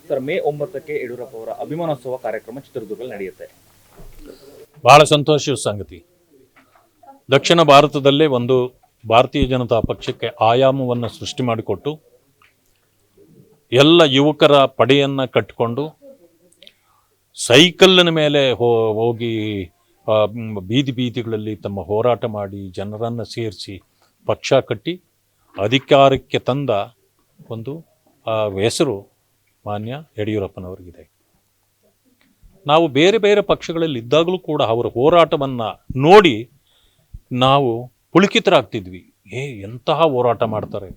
Sir, May 9ಕ್ಕೆ Yediyurappa ಅವರ ಅಭಿಮಾನೋತ್ಸವ ಕಾರ್ಯಕ್ರಮ ಚಿತ್ರದುರ್ಗದಲ್ಲಿ ನಡೆಯುತ್ತೆ. ಬಹಳ ಸಂತೋಷದ ಸಂಗತಿ. ದಕ್ಷಿಣ ಭಾರತದಲ್ಲೇ ಒಂದು ಭಾರತೀಯ ಜನತಾ ಪಕ್ಷಕ್ಕೆ ಆಯಾಮವನ್ನು ಸೃಷ್ಟಿ ಮಾಡಿಕೊಟ್ಟು ಎಲ್ಲ ಯುವಕರ ಪಡೆಯನ್ನು ಕಟ್ಟಿಕೊಂಡು ಸೈಕಲ್ಲಿನ ಮೇಲೆ ಹೋಗಿ ಬೀದಿ ಬೀದಿಗಳಲ್ಲಿ ತಮ್ಮ ಹೋರಾಟ ಮಾಡಿ ಜನರನ್ನು ಸೇರಿಸಿ ಪಕ್ಷ ಕಟ್ಟಿ ಅಧಿಕಾರಕ್ಕೆ ತಂದ ಒಂದು ಹೆಸರು ಮಾನ್ಯ ಯಡಿಯೂರಪ್ಪನವರಿಗಿದೆ. ನಾವು ಬೇರೆ ಬೇರೆ ಪಕ್ಷಗಳಲ್ಲಿ ಇದ್ದಾಗಲೂ ಕೂಡ ಅವರ ಹೋರಾಟವನ್ನು ನೋಡಿ ನಾವು ಪುಳಕಿತರಾಗ್ತಿದ್ವಿ. ಎಂತಹ ಹೋರಾಟ ಮಾಡ್ತಾರೆ.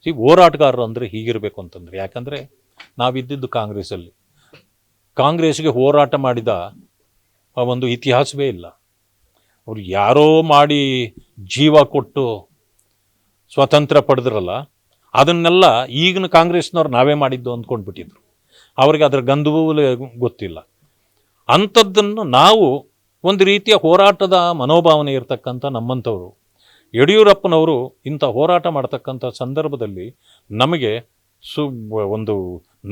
ಹೋರಾಟಗಾರರು ಅಂದರೆ ಹೀಗಿರಬೇಕು ಅಂತಂದರೆ, ಯಾಕಂದರೆ ನಾವಿದ್ದಿದ್ದು ಕಾಂಗ್ರೆಸ್ಗೆ ಹೋರಾಟ ಮಾಡಿದ ಒಂದು ಇತಿಹಾಸವೇ ಇಲ್ಲ. ಅವರು ಯಾರೋ ಮಾಡಿ ಜೀವ ಕೊಟ್ಟು ಸ್ವತಂತ್ರ ಪಡೆದ್ರಲ್ಲ, ಅದನ್ನೆಲ್ಲ ಈಗಿನ ಕಾಂಗ್ರೆಸ್ನವ್ರು ನಾವೇ ಮಾಡಿದ್ದು ಅಂದ್ಕೊಂಡ್ಬಿಟ್ಟಿದ್ರು. ಅವ್ರಿಗೆ ಅದರ ಗಂಧವೂ ಗೊತ್ತಿಲ್ಲ. ಅಂಥದ್ದನ್ನು ನಾವು ಒಂದು ರೀತಿಯ ಹೋರಾಟದ ಮನೋಭಾವನೆ ಇರತಕ್ಕಂಥ ನಮ್ಮಂಥವರು ಯಡಿಯೂರಪ್ಪನವರು ಇಂಥ ಹೋರಾಟ ಮಾಡ್ತಕ್ಕಂಥ ಸಂದರ್ಭದಲ್ಲಿ ನಮಗೆ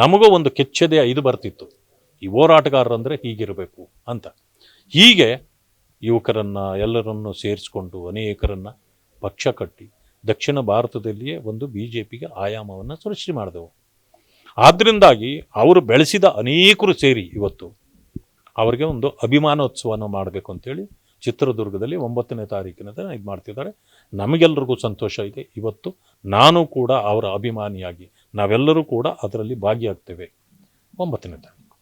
ನಮಗೂ ಒಂದು ಕೆಚ್ಚದೆ ಇದು ಬರ್ತಿತ್ತು. ಈ ಹೋರಾಟಗಾರರಂದರೆ ಹೀಗಿರಬೇಕು ಅಂತ. ಹೀಗೆ ಯುವಕರನ್ನು ಎಲ್ಲರನ್ನು ಸೇರಿಸ್ಕೊಂಡು ಅನೇಕರನ್ನು ಪಕ್ಷ ಕಟ್ಟಿ ದಕ್ಷಿಣ ಭಾರತದಲ್ಲಿಯೇ ಒಂದು BJPಗೆ ಆಯಾಮವನ್ನು ಸೃಷ್ಟಿ ಮಾಡಿದೆವು. ಆದ್ದರಿಂದಾಗಿ ಅವರು ಬೆಳೆಸಿದ ಅನೇಕರು ಸೇರಿ ಇವತ್ತು ಅವರಿಗೆ ಒಂದು ಅಭಿಮಾನೋತ್ಸವನ ಮಾಡಬೇಕು ಅಂತೇಳಿ ಚಿತ್ರದುರ್ಗದಲ್ಲಿ 9ನೇ ತಾರೀಕಿನ ಇದು ಮಾಡ್ತಿದ್ದಾರೆ. ನಮಗೆಲ್ಲರಿಗೂ ಸಂತೋಷ ಇದೆ. ಇವತ್ತು ನಾನು ಕೂಡ ಅವರ ಅಭಿಮಾನಿಯಾಗಿ ನಾವೆಲ್ಲರೂ ಕೂಡ ಅದರಲ್ಲಿ ಭಾಗಿಯಾಗ್ತೇವೆ 9ನೇ ತಾರೀಕು.